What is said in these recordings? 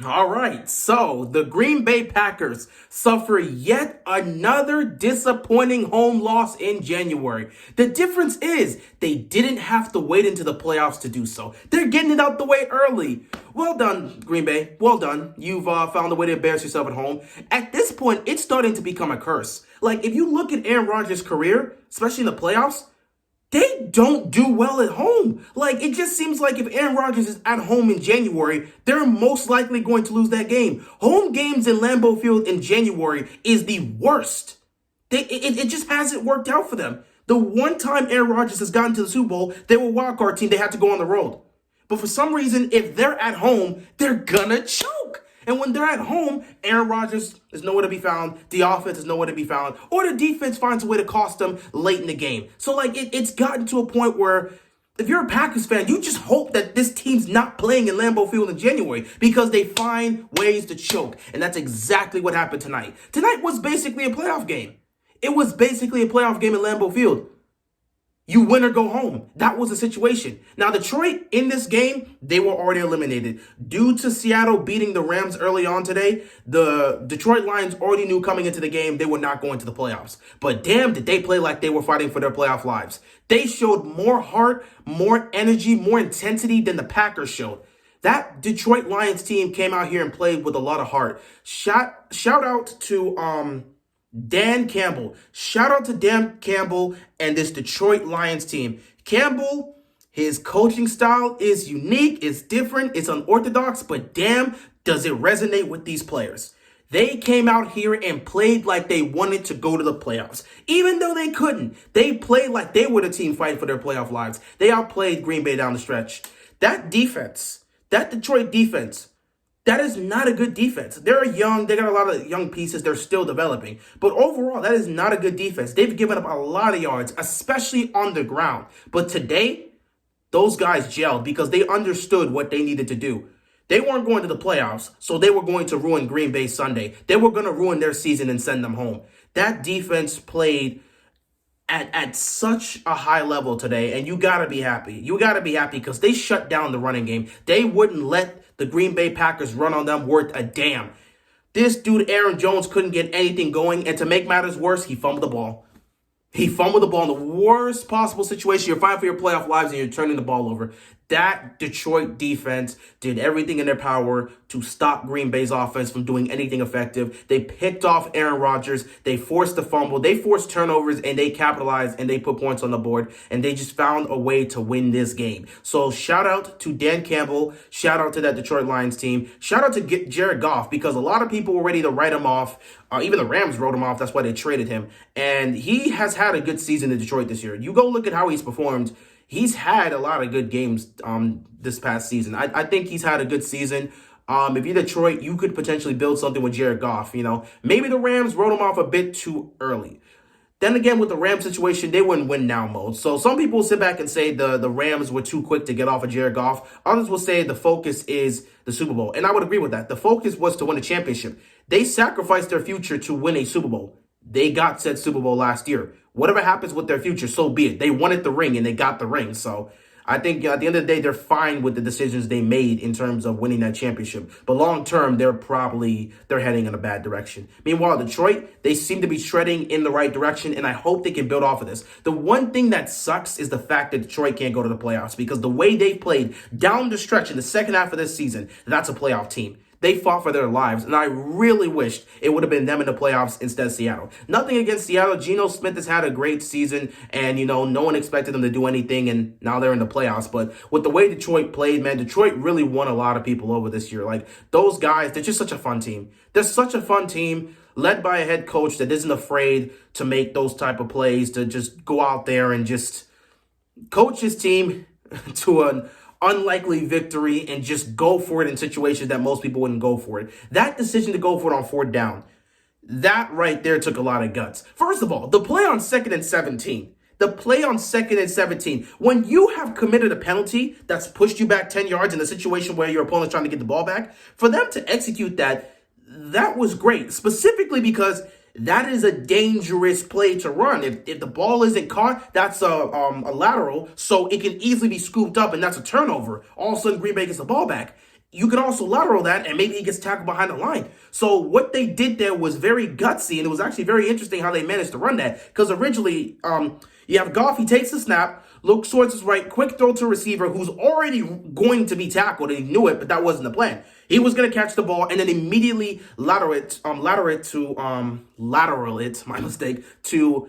All right, so the Green Bay Packers suffer yet another disappointing home loss in January. The difference is they didn't have to wait into the playoffs to do so. They're getting it out the way early. Well done, Green Bay. Well done. You've found a way to embarrass yourself at home. At this point, it's starting to become a curse. Like, if you look at Aaron Rodgers' career, especially in the playoffs, they don't do well at home. Like, it just seems like if Aaron Rodgers is at home in January, they're most likely going to lose that game. Home games in Lambeau Field in January is the worst. It just hasn't worked out for them. The one time Aaron Rodgers has gotten to the Super Bowl, they were a wild card team. They had to go on the road. But for some reason, if they're at home, they're gonna choke. And when they're at home, Aaron Rodgers is nowhere to be found. The offense is nowhere to be found. Or the defense finds a way to cost them late in the game. So, like, it's gotten to a point where if you're a Packers fan, you just hope that this team's not playing in Lambeau Field in January because they find ways to choke. And that's exactly what happened tonight. Tonight was basically a playoff game. It was basically a playoff game at Lambeau Field. You win or go home. That was the situation. Now, Detroit, in this game, they were already eliminated. Due to Seattle beating the Rams early on today, the Detroit Lions already knew coming into the game they were not going to the playoffs. But damn, did they play like they were fighting for their playoff lives. They showed more heart, more energy, more intensity than the Packers showed. That Detroit Lions team came out here and played with a lot of heart. Shout out to Dan Campbell. Shout out to Dan Campbell and this Detroit Lions team. Campbell, his coaching style is unique, it's different, it's unorthodox, but damn, does it resonate with these players. They came out here and played like they wanted to go to the playoffs. Even though they couldn't, they played like they were the team fighting for their playoff lives. They outplayed Green Bay down the stretch. That defense, that Detroit defense, that is not a good defense. They're young. They got a lot of young pieces. They're still developing. But overall, that is not a good defense. They've given up a lot of yards, especially on the ground. But today, those guys gelled because they understood what they needed to do. They weren't going to the playoffs, so they were going to ruin Green Bay Sunday. They were going to ruin their season and send them home. That defense played at such a high level today, and you got to be happy. You got to be happy because they shut down the running game. They wouldn't let the Green Bay Packers run on them worth a damn. This dude, Aaron Jones, couldn't get anything going, and to make matters worse, he fumbled the ball. He fumbled the ball in the worst possible situation. You're fighting for your playoff lives and you're turning the ball over. That Detroit defense did everything in their power to stop Green Bay's offense from doing anything effective. They picked off Aaron Rodgers. They forced the fumble. They forced turnovers, and they capitalized, and they put points on the board, and they just found a way to win this game. So shout out to Dan Campbell. Shout out to that Detroit Lions team. Shout out to Jared Goff, because a lot of people were ready to write him off. Even the Rams wrote him off. That's why they traded him. And he has had a good season in Detroit this year. You go look at how he's performed. He's had a lot of good games this past season. I think he's had a good season. If you're Detroit, you could potentially build something with Jared Goff. Maybe the Rams wrote him off a bit too early. Then again, with the Rams situation, they were in win now mode. So some people will sit back and say the Rams were too quick to get off of Jared Goff. Others will say the focus is the Super Bowl. And I would agree with that. The focus was to win a championship. They sacrificed their future to win a Super Bowl. They got said Super Bowl last year. Whatever happens with their future, so be it. They wanted the ring and they got the ring. So I think at the end of the day, they're fine with the decisions they made in terms of winning that championship. But long term, they're heading in a bad direction. Meanwhile, Detroit, they seem to be treading in the right direction, and I hope they can build off of this. The one thing that sucks is the fact that Detroit can't go to the playoffs, because the way they played down the stretch in the second half of this season, that's a playoff team. They fought for their lives, and I really wished it would have been them in the playoffs instead of Seattle. Nothing against Seattle. Geno Smith has had a great season, and, no one expected them to do anything, and now they're in the playoffs. But with the way Detroit played, man, Detroit really won a lot of people over this year. Like, those guys, they're just such a fun team. They're such a fun team, led by a head coach that isn't afraid to make those type of plays, to just go out there and just coach his team to an unlikely victory and just go for it in situations that most people wouldn't go for it. That decision to go for it on fourth down, that right there took a lot of guts. First of all, the play on 2nd and 17. The play on 2nd and 17. When you have committed a penalty that's pushed you back 10 yards in a situation where your opponent's trying to get the ball back, for them to execute that was great. Specifically because that is a dangerous play to run. If the ball isn't caught, that's a lateral, so it can easily be scooped up, and that's a turnover. All of a sudden, Green Bay gets the ball back. You can also lateral that, and maybe he gets tackled behind the line. So what they did there was very gutsy, and it was actually very interesting how they managed to run that. Because originally, you have Goff, he takes the snap, looks towards his right, quick throw to a receiver who's already going to be tackled, and he knew it, but that wasn't the plan. He was going to catch the ball and then immediately lateral it, my mistake, to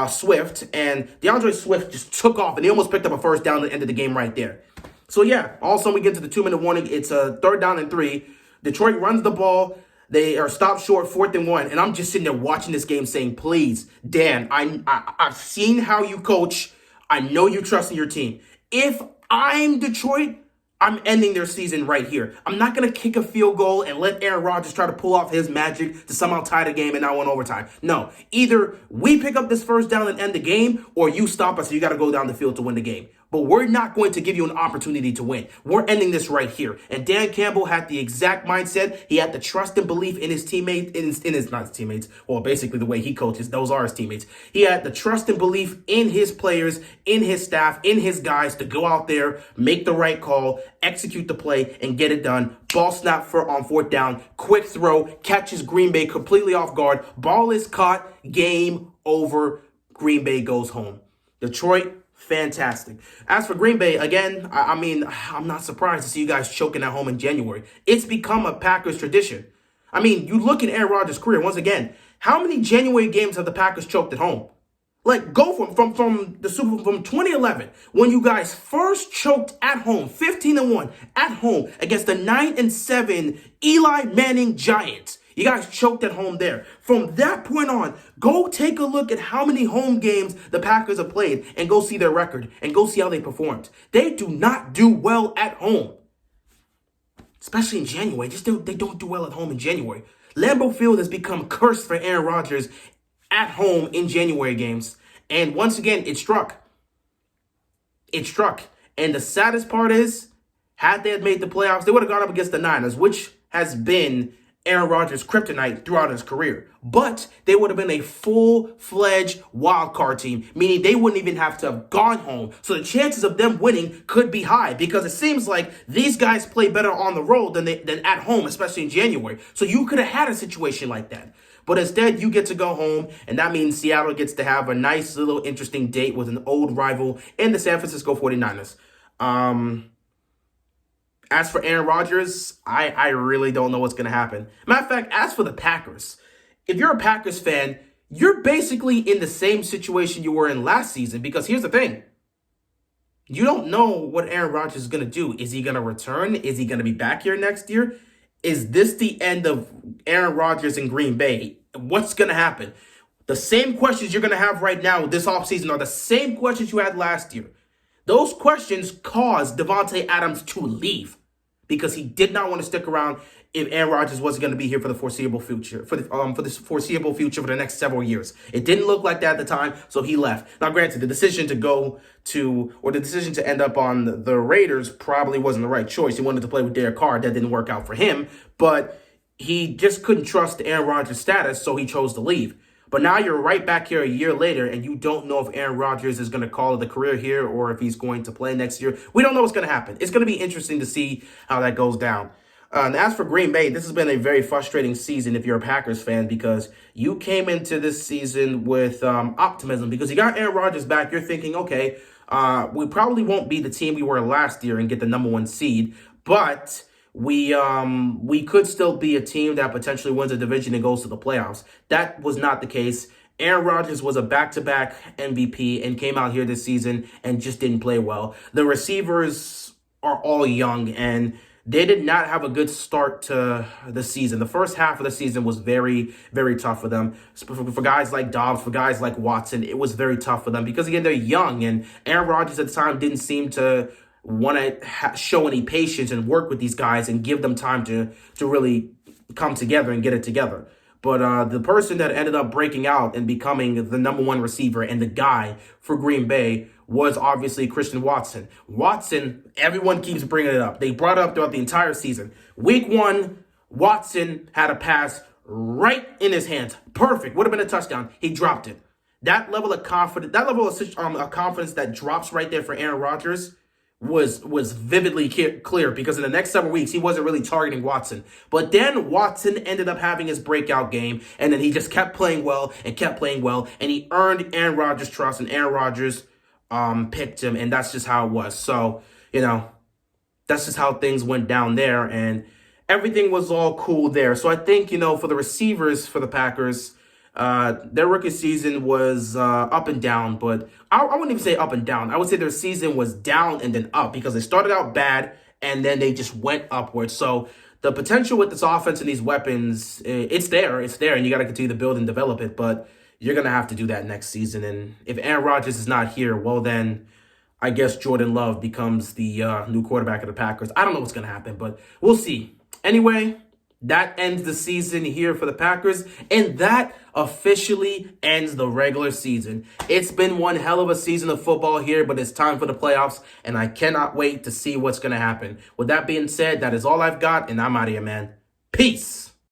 Swift, and DeAndre Swift just took off, and he almost picked up a first down at the end of the game right there. So yeah, all of a sudden we get to the 2-minute warning. It's a 3rd down and 3. Detroit runs the ball. They are stopped short, 4th and 1. And I'm just sitting there watching this game saying, please, Dan, I've seen how you coach. I know you trust in your team. If I'm Detroit, I'm ending their season right here. I'm not going to kick a field goal and let Aaron Rodgers try to pull off his magic to somehow tie the game and not win overtime. No, either we pick up this first down and end the game, or you stop us and you got to go down the field to win the game. But we're not going to give you an opportunity to win. We're ending this right here. And Dan Campbell had the exact mindset. He had the trust and belief in his teammates, not his teammates. Well, basically the way he coaches, those are his teammates. He had the trust and belief in his players, in his staff, in his guys to go out there, make the right call, execute the play, and get it done. Ball snap on 4th down, quick throw, catches Green Bay completely off guard. Ball is caught, game over. Green Bay goes home. Detroit, fantastic. As for Green Bay, again, I mean, I'm not surprised to see you guys choking at home in January. It's become a Packers tradition. I mean, you look at Aaron Rodgers' career, once again, how many January games have the Packers choked at home? Like, go from 2011, when you guys first choked at home, 15-1 at home against the 9-7 Eli Manning Giants. You guys choked at home there. From that point on, go take a look at how many home games the Packers have played and go see their record and go see how they performed. They do not do well at home, especially in January. They don't do well at home in January. Lambeau Field has become cursed for Aaron Rodgers at home in January games. And once again, it struck. It struck. And the saddest part is, had they had made the playoffs, they would have gone up against the Niners, which has been Aaron Rodgers' kryptonite throughout his career. But they would have been a full-fledged wildcard team, meaning they wouldn't even have to have gone home. So the chances of them winning could be high, because it seems like these guys play better on the road than at home, especially in January. So you could have had a situation like that. But instead, you get to go home, and that means Seattle gets to have a nice little interesting date with an old rival in the San Francisco 49ers. As for Aaron Rodgers, I really don't know what's going to happen. Matter of fact, as for the Packers, if you're a Packers fan, you're basically in the same situation you were in last season, because here's the thing. You don't know what Aaron Rodgers is going to do. Is he going to return? Is he going to be back here next year? Is this the end of Aaron Rodgers in Green Bay? What's going to happen? The same questions you're going to have right now this offseason are the same questions you had last year. Those questions caused Davante Adams to leave, because he did not want to stick around if Aaron Rodgers wasn't going to be here for the foreseeable future, for the next several years. It didn't look like that at the time, so he left. Now, granted, the decision to end up on the Raiders probably wasn't the right choice. He wanted to play with Derek Carr. That didn't work out for him, but he just couldn't trust Aaron Rodgers' status, so he chose to leave. But now you're right back here a year later, and you don't know if Aaron Rodgers is going to call it a career here or if he's going to play next year. We don't know what's going to happen. It's going to be interesting to see how that goes down. And as for Green Bay, this has been a very frustrating season if you're a Packers fan, because you came into this season with optimism because you got Aaron Rodgers back. You're thinking, okay, we probably won't be the team we were last year and get the number 1 seed, but we could still be a team that potentially wins a division and goes to the playoffs. That was not the case. Aaron Rodgers was a back-to-back MVP and came out here this season and just didn't play well. The receivers are all young, and they did not have a good start to the season. The first half of the season was very, very tough for them. For guys like Dobbs, for guys like Watson, it was very tough for them because, again, they're young, and Aaron Rodgers at the time didn't seem to want to show any patience and work with these guys and give them time to really come together and get it together. But the person that ended up breaking out and becoming the number 1 receiver and the guy for Green Bay was obviously Christian Watson. Watson, everyone keeps bringing it up. They brought it up throughout the entire season. Week 1, Watson had a pass right in his hands. Perfect. Would have been a touchdown. He dropped it. That level of confidence, confidence that drops right there for Aaron Rodgers was vividly clear, because in the next several weeks he wasn't really targeting Watson. But then Watson ended up having his breakout game, and then he just kept playing well and kept playing well, and he earned Aaron Rodgers' trust, and Aaron Rodgers picked him, and that's just how it was. So, that's just how things went down there, and everything was all cool there. So I think, for the receivers for the Packers, their rookie season was up and down, but I wouldn't even say up and down. I would say their season was down and then up, because they started out bad and then they just went upwards. So the potential with this offense and these weapons, it's there, and you got to continue to build and develop it, but you're going to have to do that next season. And if Aaron Rodgers is not here, well then I guess Jordan Love becomes the new quarterback of the Packers. I don't know what's going to happen, but we'll see. Anyway, that ends the season here for the Packers, and that officially ends the regular season. It's been one hell of a season of football here, but it's time for the playoffs, and I cannot wait to see what's going to happen. With that being said, that is all I've got, and I'm out of here, man. Peace.